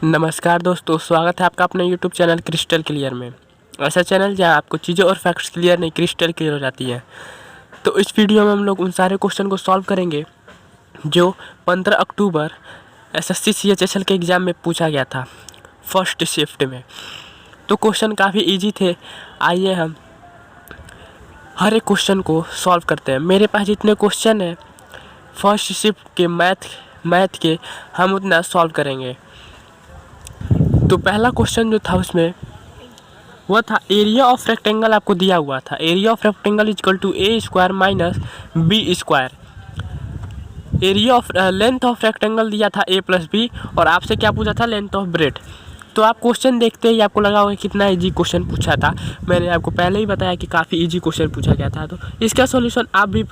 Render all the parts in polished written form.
नमस्कार दोस्तों, स्वागत है आपका अपने YouTube चैनल क्रिस्टल क्लियर में। ऐसा चैनल जहां आपको चीज़ें और फैक्ट्स क्लियर नहीं क्रिस्टल क्लियर हो जाती हैं। तो इस वीडियो में हम लोग उन सारे क्वेश्चन को सॉल्व करेंगे जो 15 अक्टूबर SSC CHSL के एग्ज़ाम में पूछा गया था फर्स्ट शिफ्ट में। तो क्वेश्चन काफ़ी ईजी थे। आइए हम हर एक क्वेश्चन को सॉल्व करते हैं। मेरे पास जितने क्वेश्चन हैं फर्स्ट शिफ्ट के मैथ के हम उतना सॉल्व करेंगे। तो पहला क्वेश्चन जो था उसमें वो था एरिया ऑफ रेक्टेंगल आपको दिया हुआ था। Area of rectangle equal to a square minus B square. Area of length of rectangle दिया था ए प्लस बी और आपसे क्या पूछा था, लेंथ ऑफ ब्रेड। तो आप क्वेश्चन देखते ही आपको लगा होगा कितना इजी क्वेश्चन पूछा था। मैंने आपको पहले ही बताया कि काफ़ी इजी क्वेश्चन पूछा गया था। तो इसका सॉल्यूशन आप भी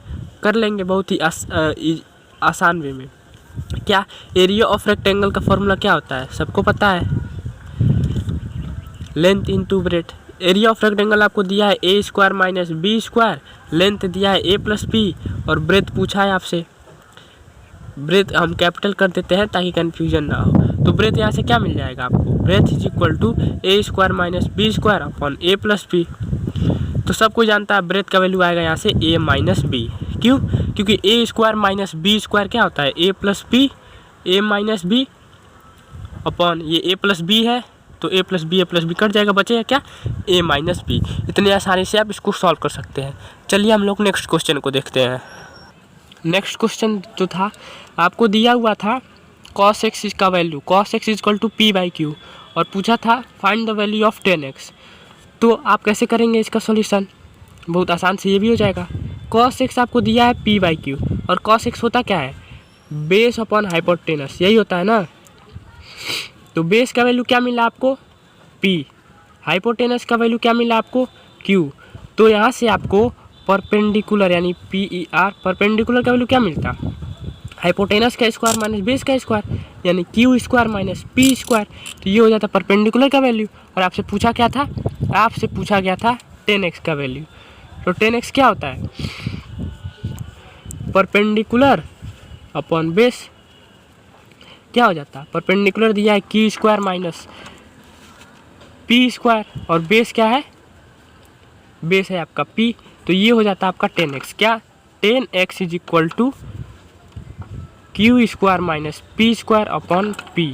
कर लेंगे बहुत ही आसान वे में। क्या एरिया ऑफ रेक्टेंगल का फॉर्मूला क्या होता है, सबको पता है, length into breadth. Area of rectangle आपको दिया है A square minus B square, length दिया है ए प्लस बी और ब्रेथ पूछा है आपसे। ब्रेथ हम कैपिटल कर देते हैं ताकि कन्फ्यूजन ना हो। तो ब्रेथ यहाँ से क्या मिल जाएगा आपको, breadth is equal to a square minus B square upon a plus b. तो सबको जानता है ब्रेथ का वैल्यू आएगा यहाँ से ए माइनस बी। क्यों? क्योंकि a square minus B square क्या होता है, ए plus b, a minus b upon ये ए प्लस बी है तो ए प्लस बी कट जाएगा, बचेगा क्या, ए माइनस बी। इतने आसानी से आप इसको सॉल्व कर सकते हैं। चलिए हम लोग नेक्स्ट क्वेश्चन को देखते हैं। नेक्स्ट क्वेश्चन जो था आपको दिया हुआ था cos x का value, cos x equal to p by q और पूछा था find the value of 10x। तो आप कैसे करेंगे इसका सॉल्यूशन, बहुत आसान से ये भी हो जाएगा। cos x आपको दिया है पी बाई क्यू और cos x होता क्या है, बेस अपॉन हाइपोटेनस, यही होता है ना। तो बेस का वैल्यू क्या मिला आपको, P, हाइपोटेनस का वैल्यू क्या मिला आपको, Q। तो यहाँ से आपको परपेंडिकुलर यानी PER परपेंडिकुलर का वैल्यू क्या मिलता, हाइपोटेनस का स्क्वायर माइनस बेस का स्क्वायर यानी Q square minus P square. तो ये हो जाता परपेंडिकुलर का वैल्यू। और आपसे पूछा क्या था, आपसे पूछा गया था 10x का वैल्यू। तो 10x क्या होता है, परपेंडिकुलर अपॉन बेस क्या हो जाता है, परपेंडिकुलर दिया है Q square minus P square और बेस क्या है, बेस है आपका P। तो ये हो जाता है आपका 10x। क्या, 10x is equal to Q square minus P square upon P।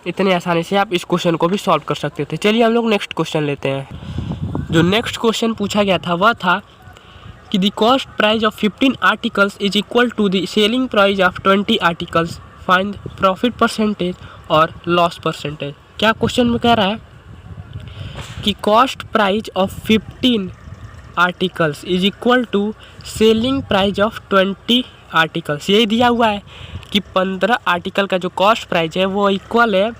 इतने आसानी से आप इस क्वेश्चन को भी सॉल्व कर सकते थे। चलिए हम लोग नेक्स्ट क्वेश्चन लेते हैं। जो नेक्स्ट क्वेश्चन पूछा गया था वह था कि the cost price of 15 articles is equal to the selling price of 20 articles, find profit percentage और लॉस परसेंटेज। क्या क्वेश्चन में कह रहा है कि cost price of 15 articles is equal to selling price of 20 articles. यही दिया हुआ है कि 15 आर्टिकल का जो कॉस्ट प्राइस है वो इक्वल है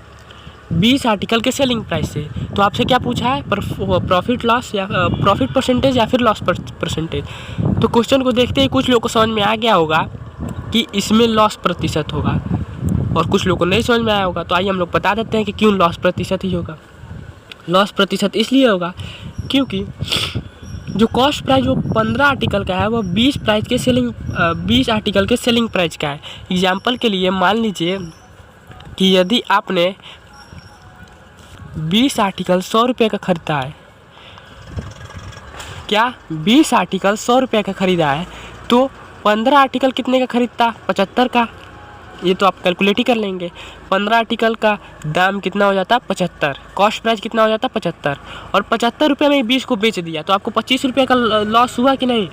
20 आर्टिकल के सेलिंग प्राइस से। तो आपसे क्या पूछा है, प्रॉफिट लॉस या प्रॉफिट परसेंटेज या फिर लॉस परसेंटेज। तो क्वेश्चन को देखते ही कुछ लोगों को समझ में आ गया होगा कि इसमें लॉस प्रतिशत होगा और कुछ लोगों को नहीं समझ में आया होगा। तो आइए हम लोग बता देते हैं कि क्यों लॉस प्रतिशत ही होगा। लॉस प्रतिशत इसलिए होगा क्योंकि जो कॉस्ट प्राइस वो 15 आर्टिकल का है वो 20 आर्टिकल के सेलिंग प्राइस का है। एग्जाम्पल के लिए मान लीजिए कि यदि आपने 20 आर्टिकल 100 रुपये का ख़रीदा है, क्या 20 आर्टिकल 100 रुपये का ख़रीदा है तो 15 आर्टिकल कितने का ख़रीदता, 75 का। ये तो आप कैलकुलेट ही कर लेंगे। 15 आर्टिकल का दाम कितना हो जाता है, 75। कॉस्ट प्राइस कितना हो जाता है, 75। और 75 रुपये में 20 को बेच दिया तो आपको 25 रुपये का लॉस हुआ कि नहीं,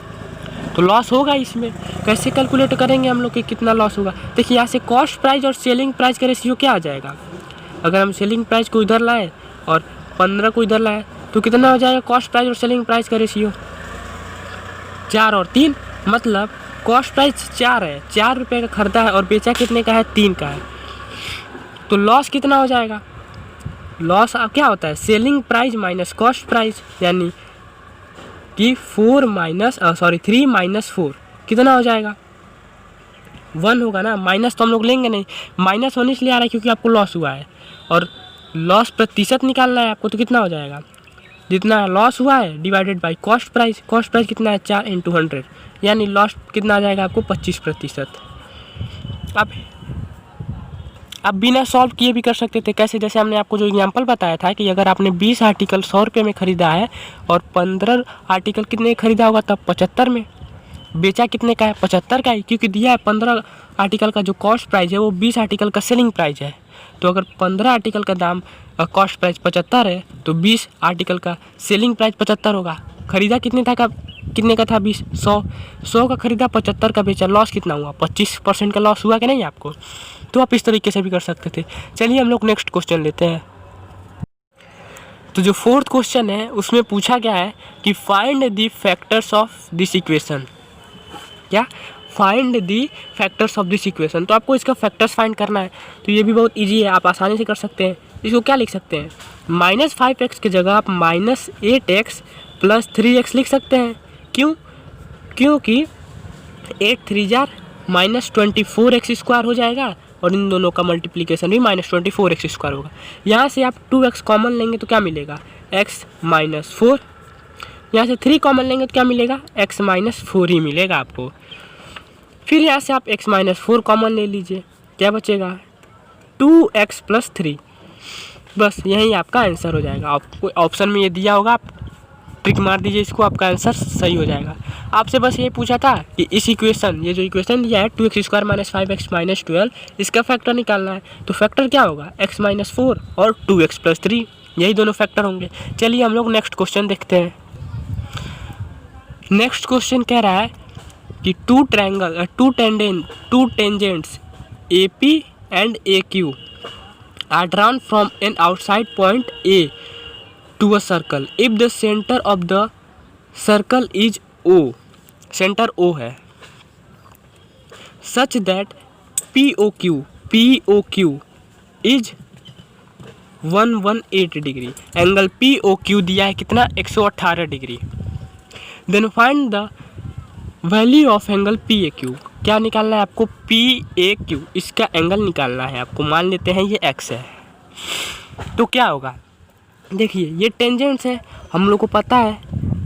तो लॉस होगा। इसमें कैसे कैलकुलेट करेंगे हम लोग कि कितना लॉस होगा। देखिए यहाँ से कॉस्ट प्राइस और सेलिंग प्राइस का रेशियो क्या आ जाएगा, अगर हम सेलिंग प्राइस को इधर लाएँ और 15 को इधर लाएँ तो कितना हो जाएगा, कॉस्ट प्राइस और सेलिंग प्राइस का रेशियो 4 और 3, मतलब कॉस्ट प्राइस 4 है, 4 रुपये का खरीदा है और बेचा कितने का है, 3 का है। तो लॉस कितना हो जाएगा, लॉस क्या होता है, selling price minus cost price यानी कि 3 माइनस 4 कितना हो जाएगा, 1 होगा ना। माइनस तो हम लोग लेंगे नहीं, माइनस होने इसलिए आ रहा है क्योंकि आपको लॉस हुआ है और लॉस प्रतिशत निकालना है आपको। तो कितना हो जाएगा, जितना लॉस हुआ है divided by cost price. Cost price कितना है, 4 × 100 यानी लॉस कितना आ जाएगा आपको 25%। अब आप बिना सॉल्व किए भी कर सकते थे। कैसे? जैसे हमने आपको जो एग्जांपल बताया था कि अगर आपने 20 आर्टिकल 100 रुपये में ख़रीदा है और 15 आर्टिकल कितने ख़रीदा होगा तब 75 में, बेचा कितने का है? 75 का ही, क्योंकि दिया है 15 आर्टिकल का जो कॉस्ट प्राइस है वो 20 आर्टिकल का सेलिंग प्राइस है। तो अगर 15 आर्टिकल का दाम कॉस्ट प्राइस 75 है तो 20 आर्टिकल का सेलिंग प्राइस 75 होगा। ख़रीदा कितने का था? 20। 100 का ख़रीदा, 75 का बेचा, लॉस कितना हुआ? 25% का लॉस हुआ कि नहीं आपको? तो आप इस तरीके से भी कर सकते थे। चलिए हम लोग नेक्स्ट क्वेश्चन लेते हैं। तो जो फोर्थ क्वेश्चन है उसमें पूछा गया है कि find the factors of this equation. क्या? Find the factors of this equation. तो आपको इसका फैक्टर्स फाइंड करना है। तो ये भी बहुत इजी है, आप आसानी से कर सकते हैं। इसको क्या लिख सकते हैं? -5x की जगह आप -8x + 3x लिख सकते हैं। क्यों? क्योंकि 8 3 जार -24x² हो जाएगा और इन दोनों का मल्टीप्लिकेशन भी -24x² होगा। यहाँ से आप 2x कॉमन लेंगे तो क्या मिलेगा? x - 4। यहाँ से 3 कॉमन लेंगे तो क्या मिलेगा? x - 4 ही मिलेगा आपको। फिर यहाँ से आप x - 4 कॉमन ले लीजिए, क्या बचेगा? 2x + 3। बस यही आपका आंसर हो जाएगा। आपको ऑप्शन में ये दिया होगा, आप टिक मार दीजिए इसको, आपका आंसर सही हो जाएगा। आपसे बस ये पूछा था कि इस इक्वेशन, ये जो इक्वेशन दिया है 2x² - 5x - 12, इसका फैक्टर निकालना है। तो फैक्टर क्या होगा? x - 4 और 2x + 3, यही दोनों फैक्टर होंगे। चलिए हम लोग नेक्स्ट क्वेश्चन देखते हैं। नेक्स्ट क्वेश्चन कह रहा है कि to tangents AP and AQ are drawn from an outside point A to a circle if the center of the circle is O, centre O है, such that POQ is 118 degree. Angle POQ दिया है कितना? 118 degree. Then find the value of angle PAQ। क्या निकालना है आपको? PAQ, इसका angle निकालना है आपको। मान लेते हैं ये x है, तो क्या होगा? देखिए ये टेंजेंट्स है, हम लोग को पता है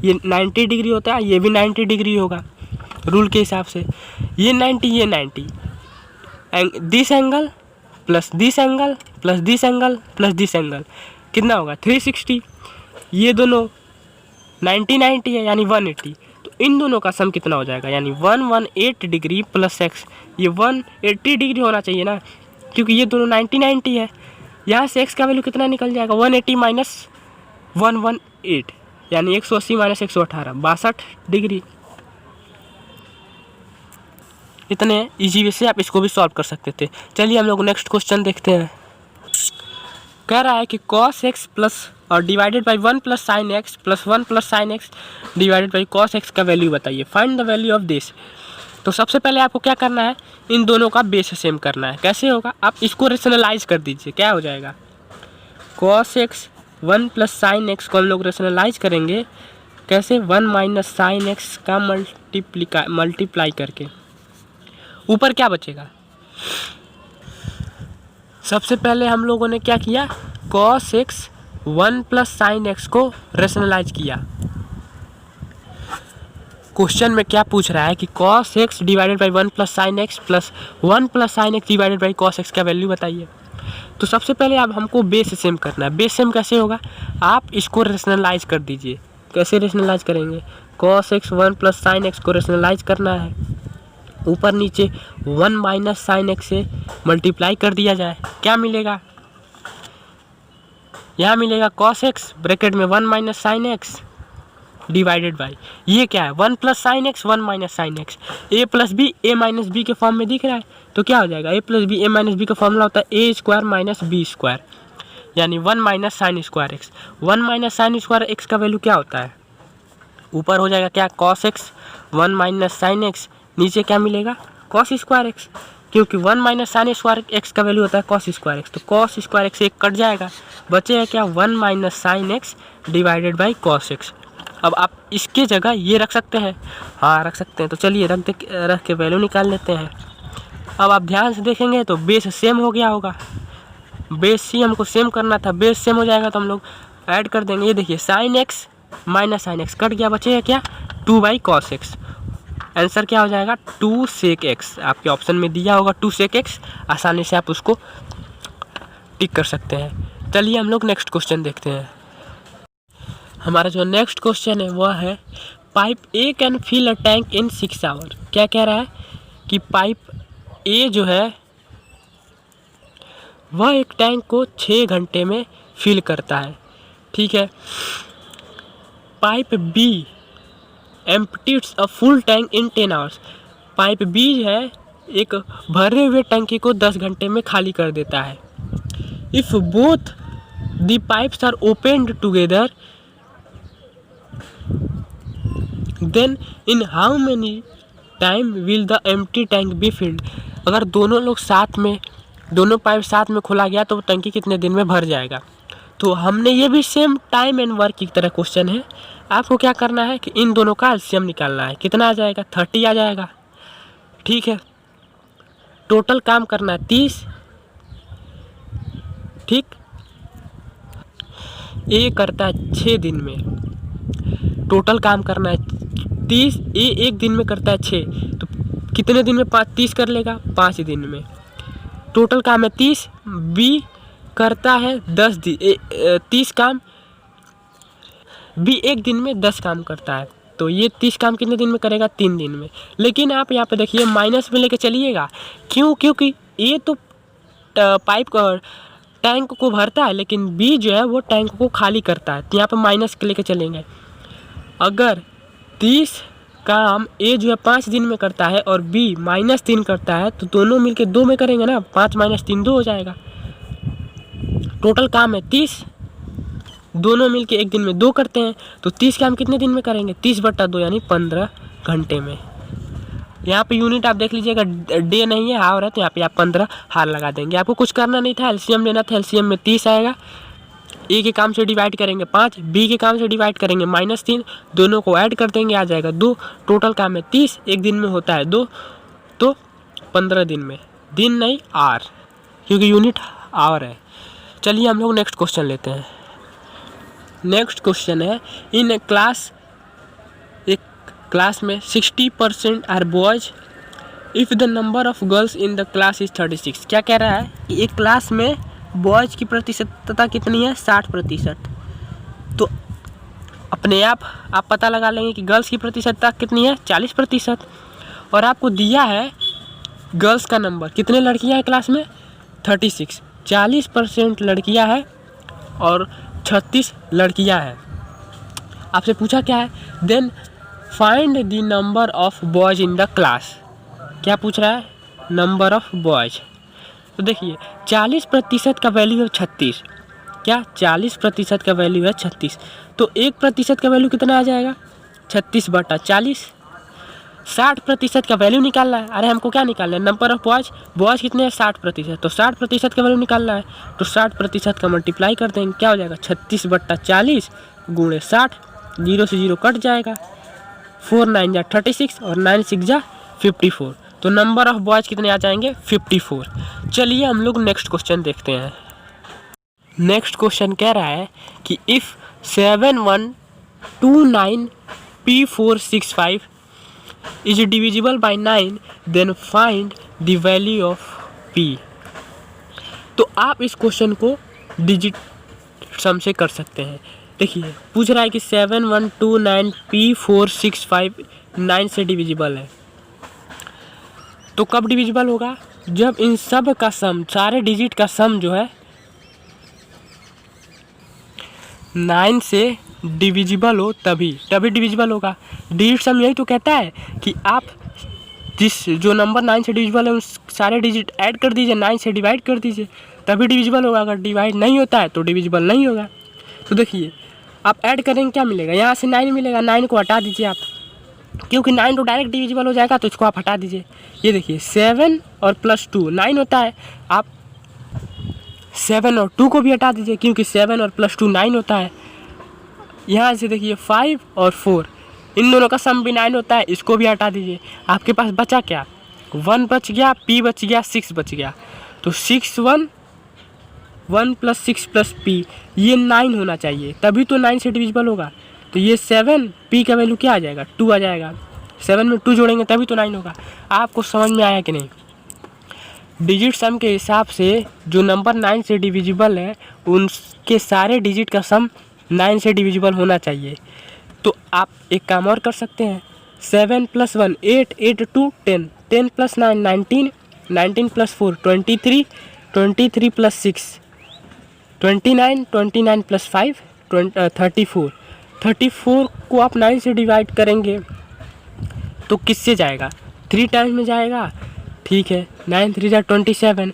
ये 90 डिग्री होता है, ये भी 90 डिग्री होगा रूल के हिसाब से। ये 90, ये 90, this angle plus this angle plus this angle plus this angle कितना होगा? 360। ये दोनों 90 90 है यानी 180, तो इन दोनों का सम कितना हो जाएगा? यानी 118 डिग्री प्लस x, ये 180 डिग्री होना चाहिए ना, क्योंकि ये दोनों 90 90 है। यहाँ से x का वैल्यू कितना निकल जाएगा? 180 - 118 यानी 180 - 118, 62 डिग्री। इतने इजी वे से आप इसको भी सॉल्व कर सकते थे। चलिए हम लोग नेक्स्ट क्वेश्चन देखते हैं। कह रहा है कि cos x प्लस और divided by 1 + sin x + 1 + sin x divided by cos x का वैल्यू बताइए। Find the value of this. तो सबसे पहले आपको क्या करना है? इन दोनों का बेस सेम करना है। कैसे होगा? आप इसको रेशनलाइज कर दीजिए। क्या हो जाएगा? cos x 1 + sin x को हम लोग रेशनलाइज करेंगे। कैसे? 1 - sin x का मल्टीप्लाई करके। ऊपर क्या बचेगा? सबसे पहले हम लोगों ने क्या किया? cos x 1 + sin x को रेशनलाइज किया। क्वेश्चन में क्या पूछ रहा है कि cos x divided by 1 + sin x plus 1 + sin x divided by cos x का वैल्यू बताइए। तो सबसे पहले अब हमको बेस सेम करना है। बेस सेम कैसे होगा? आप इसको रेशनलाइज कर दीजिए। कैसे रेशनलाइज करेंगे? cos x 1 + sin x को रेशनलाइज करना है, ऊपर नीचे 1 - sin x से मल्टीप्लाई कर दिया जाए। क्या मिलेगा? यहाँ मिलेगा cos x ब्रैकेट में 1 - sin x डिवाइडेड बाई, ये क्या है? 1 + sin x 1 - sin x। a + b a - b के फॉर्म में दिख रहा है, तो क्या हो जाएगा? a + b a - b का फॉर्मूला होता है a² - b², यानी 1 - sin² x। 1 - sin² x का वैल्यू क्या होता है? ऊपर हो जाएगा क्या? cos x 1 - sin x, नीचे क्या मिलेगा? cos² x, क्योंकि 1 - sin² x का वैल्यू होता है cos² x। तो cos² x एक कट जाएगा, बचेगा क्या? 1 - sin x divided by cos x। अब आप इसके जगह ये रख सकते हैं, हाँ रख सकते हैं। तो चलिए रख के वैल्यू निकाल लेते हैं। अब आप ध्यान से देखेंगे तो बेस सेम हो गया होगा। बेस ही हमको सेम करना था, बेस सेम हो जाएगा तो हम लोग ऐड कर देंगे। ये देखिए sin x - sin x cut गया, बचेगा क्या? 2/cos x। आंसर क्या हो जाएगा? 2 sec x। आपके ऑप्शन में दिया होगा 2 sec x, आसानी से आप उसको टिक कर सकते हैं। चलिए हम लोग नेक्स्ट क्वेश्चन देखते हैं। हमारा जो नेक्स्ट क्वेश्चन है वह है pipe a can fill a tank in 6 hour. क्या कह रहा है कि पाइप ए जो है वह एक टैंक को 6 घंटे में फिल करता है। ठीक है। Pipe b empties a full tank in 10 hours. Pipe b है एक भरे हुए टंकी को 10 घंटे में खाली कर देता है। If both the pipes are opened together then in how many time will the empty tank be filled. अगर दोनों लोग साथ में, दोनों पाइप साथ में खोला गया तो टंकी कितने दिन में भर जाएगा। तो हमने ये भी सेम टाइम एंड वर्क की तरह क्वेश्चन है। आपको क्या करना है कि इन दोनों का एलसीएम निकालना है। कितना आ जाएगा? 30 आ जाएगा। ठीक है। टोटल काम करना है 30। ठीक। ए करता है 6 दिन में, टोटल काम करना है 30। ए एक दिन में करता है 6, तो कितने दिन में 30 कर लेगा? 5 दिन में। टोटल काम है 30। बी करता है 30 काम। बी एक दिन में 10 काम करता है, तो ये 30 काम कितने दिन में करेगा? 3 दिन में। लेकिन आप यहाँ पे देखिए माइनस में लेके चलिएगा। क्यों? क्योंकि ये तो पाइप का टैंक को भरता है, लेकिन बी जो है वो टैंक को खाली करता है, तो यहाँ पे माइनस के लेके चलेंगे। अगर 30 काम ए जो है 5 दिन में करता है और बी -3 करता है, तो दोनों मिलके 2 में करेंगे ना। 5 - 3 2 हो जाएगा। टोटल काम है 30, दोनों मिलके एक दिन में 2 करते हैं, तो 30 काम कितने दिन में करेंगे? 30/2 यानी 15 घंटे में। यहाँ पे यूनिट आप देख लीजिएगा, डे नहीं है, हावर है, तो यहाँ पे आप 15 हार लगा देंगे। आपको कुछ करना नहीं था, एलसीएम लेना था। एलसीएम में 30 आएगा। ए के काम से डिवाइड करेंगे 5, बी के काम से डिवाइड करेंगे -3, दोनों को ऐड कर देंगे, आ जाएगा 2। टोटल काम है 30, एक दिन में होता है 2, तो 15 दिन में। दिन नहीं, आर, क्योंकि यूनिट आवर है। चलिए हम लोग नेक्स्ट क्वेश्चन लेते हैं। नेक्स्ट क्वेश्चन है इन क्लास, एक क्लास में 60% are boys if the number of girls in the class is 36। क्या कह रहा है कि एक क्लास में बॉयज़ की प्रतिशतता कितनी है? 60%। तो अपने आप पता लगा लेंगे कि गर्ल्स की प्रतिशतता कितनी है? 40%। और आपको दिया है गर्ल्स का नंबर, कितने लड़कियां हैं क्लास में? 36। 40% लड़कियां हैं और 36 लड़कियां हैं। आपसे पूछा क्या है? Then find the number of boys in the class. क्या पूछ रहा है? Number of boys. तो देखिए 40% का वैल्यू है 36। क्या? 40% का वैल्यू है 36, तो 1% का वैल्यू कितना आ जाएगा? 36/40। 60% का वैल्यू निकालना है। अरे हमको क्या निकालना है? Number of boys. बॉयज़ कितने हैं? 60%, तो 60% का वैल्यू निकालना है, तो 60% का मल्टीप्लाई कर देंगे। क्या हो जाएगा? 36/40 गुणे 60, 0 से 0 कट जाएगा। 4 × 9 = 36 और 9 × 6 = 54। तो नंबर ऑफ बॉयज़ कितने आ जाएंगे? 54। चलिए हम लोग नेक्स्ट क्वेश्चन देखते हैं। नेक्स्ट क्वेश्चन कह रहा है कि if 7129P465 is divisible by 9 then find the value of P। तो आप इस क्वेश्चन को डिजिट सम से कर सकते हैं। देखिए पूछ रहा है कि 7129P465 9 से डिविजिबल है, तो कब डिविजिबल होगा? जब इन सब का सम, सारे डिजिट का सम जो है 9 से डिविजिबल हो, तभी डिविजिबल होगा। डिजिट सम यही तो कहता है कि आप जो नंबर 9 से डिविजिबल है उस सारे डिजिट ऐड कर दीजिए, 9 से डिवाइड कर दीजिए, तभी डिविजिबल होगा। अगर डिवाइड नहीं होता है तो डिविजिबल नहीं होगा। तो देखिए आप ऐड करेंगे, क्या मिलेगा? यहाँ से 9 मिलेगा, 9 को हटा दीजिए आप, क्योंकि 9 तो डायरेक्ट डिविजिबल हो जाएगा, तो इसको आप हटा दीजिए। ये देखिए 7 और +2 9 होता है, आप 7 और 2 को भी हटा दीजिए, क्योंकि 7 और +2 9 होता है। यहाँ से देखिए 5 और 4, इन दोनों का सम भी 9 होता है, इसको भी हटा दीजिए। आपके पास बचा क्या? 1 बच गया, P बच गया, 6 बच गया। तो 6 1 + 6 + P, ये 9 होना चाहिए, तभी तो 9 से डिविजिबल होगा। तो ये 7, P का वैल्यू क्या आ जाएगा? 2 आ जाएगा। 7 में 2 जोड़ेंगे तभी तो 9 होगा। आपको समझ में आया कि नहीं? डिजिट सम के हिसाब से जो नंबर 9 से डिविजिबल है उनके सारे डिजिट का सम 9 से डिविजिबल होना चाहिए। तो आप एक काम और कर सकते हैं, 7 + 1 8, 8 2 10, 10 + 9 19, 19 + 4 23, 23 + 6 29, 29 + 5 34, 34 को आप 9 से डिवाइड करेंगे तो किससे जाएगा, 3 टाइम्स में जाएगा। ठीक है, 9 3 = 27,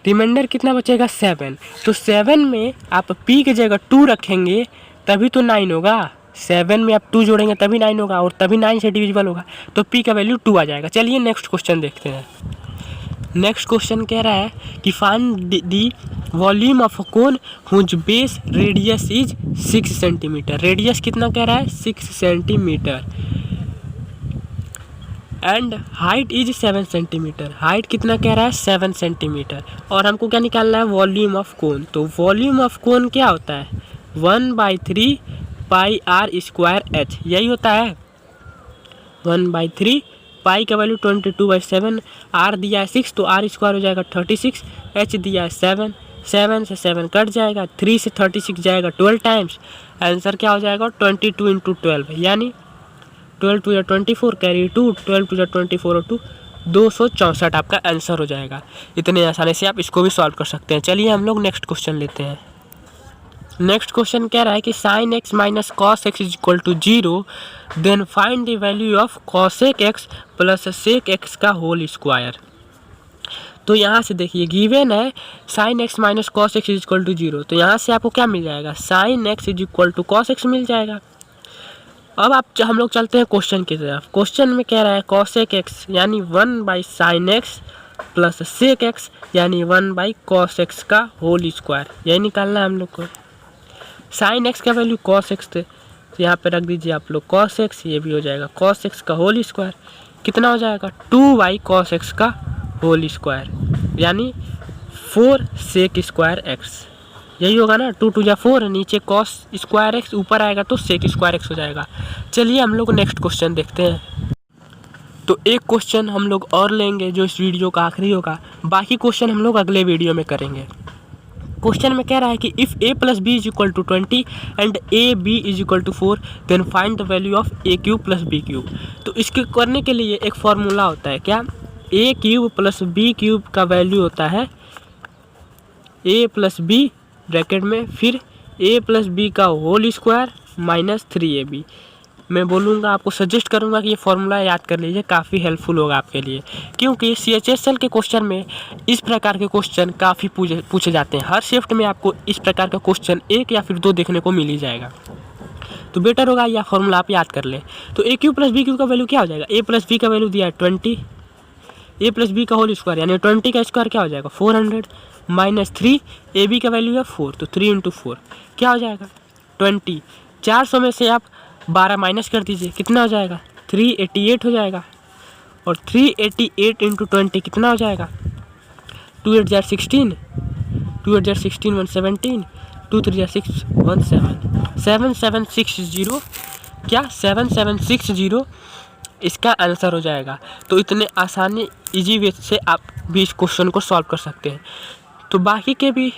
रिमाइंडर कितना बचेगा 7। तो 7 में आप p की जगह 2 रखेंगे तभी तो 9 होगा। 7 में आप 2 जोड़ेंगे तभी 9 होगा और तभी 9 से डिविजिबल होगा, तो p का वैल्यू 2 आ जाएगा। चलिए नेक्स्ट क्वेश्चन देखते हैं। नेक्स्ट क्वेश्चन कह रहा है कि find the volume of a cone whose base radius is 6 centimetre. Radius कितना कह रहा है 6 centimetre and height is 7 centimetre. Height कितना कह रहा है 7 सेंटीमीटर। और हमको क्या निकालना है वॉल्यूम ऑफ कोन। तो वॉल्यूम ऑफ कोन क्या होता है 1/3 πr²h, यही होता है 1/3 पाई का वैल्यू 22/7, r दिया है 6 तो r² हो जाएगा 36, h दिया है 7, 7 से 7 कट जाएगा, 3 से 36 जाएगा 12 टाइम्स, आंसर क्या हो जाएगा 22 × 12 यानी 12 2 = 24 कैरी 2, 12 2 = 24 और 2 264 आपका आंसर हो जाएगा। इतने आसानी से आप इसको भी सॉल्व कर सकते हैं। चलिए हम लोग नेक्स्ट क्वेश्चन लेते हैं। नेक्स्ट क्वेश्चन कह रहा है कि sin x - cos x = 0, then find the value of cosec x + sec x का होल स्क्वायर। तो यहाँ से देखिए गिवन है sin x - cos x = 0, तो यहाँ से आपको क्या मिल जाएगा sin x = cos x मिल जाएगा। अब हम लोग चलते हैं क्वेश्चन की तरफ। क्वेश्चन में कह रहा है cosec x यानी 1/sin x + sec x यानी 1/cos x का होल स्क्वायर, यही निकालना है हम लोग को। sin x का वैल्यू cos x थे तो यहाँ पे रख दीजिए आप लोग cos x, ये भी हो जाएगा cos x का होल स्क्वायर, कितना हो जाएगा 2/cos x का होल स्क्वायर यानी 4 sec² x, यही होगा ना। 2 2 = 4, नीचे cos² x, ऊपर आएगा तो sec² x हो जाएगा। चलिए हम लोग नेक्स्ट क्वेश्चन देखते हैं। तो एक क्वेश्चन हम लोग और लेंगे जो इस वीडियो का आखिरी होगा, बाकी क्वेश्चन हम लोग अगले वीडियो में करेंगे। क्वेश्चन में कह रहा है कि if a + b = 20 and ab = 4 then find the value of a³ + b³। तो इसके करने के लिए एक फार्मूला होता है क्या, a³ + b³ का वैल्यू होता है a + b ब्रैकेट में फिर a + b का होल स्क्वायर -3ab। मैं बोलूँगा आपको सजेस्ट करूँगा कि ये फार्मूला याद कर लीजिए, काफ़ी हेल्पफुल होगा आपके लिए, क्योंकि CHSL के क्वेश्चन में इस प्रकार के क्वेश्चन काफ़ी पूछे जाते हैं। हर शिफ्ट में आपको इस प्रकार का क्वेश्चन 1 या फिर 2 देखने को मिल ही जाएगा, तो बेटर होगा यह फार्मूला आप याद कर लें। तो a³ + b³ का वैल्यू क्या हो जाएगा, a + b का वैल्यू दिया है 20, a + b का होल स्क्वायर यानी 20 का स्क्वायर क्या हो जाएगा 400 -3 ab का वैल्यू है 4 तो 3 × 4 क्या हो जाएगा 20। 400 में से आप 12 माइनस कर दीजिए, कितना हो जाएगा 388 हो जाएगा। और 388 × 20 कितना हो जाएगा 2 8 = 16, 2 8 = 16 117, 2 3 = 6 17 7760 क्या 7760 इसका आंसर हो जाएगा। तो इतने आसानी इजी वे से आप भी इस क्वेश्चन को सॉल्व कर सकते हैं। तो बाकी के भी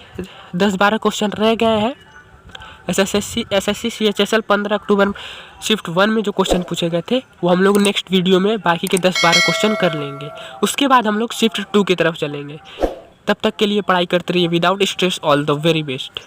10-12 क्वेश्चन रह गए हैं। SSC CHSL 15 अक्टूबर शिफ्ट 1 में जो क्वेश्चन पूछे गए थे वो हम लोग नेक्स्ट वीडियो में बाकी के 10-12 क्वेश्चन कर लेंगे। उसके बाद हम लोग शिफ्ट 2 की तरफ चलेंगे। तब तक के लिए पढ़ाई करते रहिए without stress. All the very best.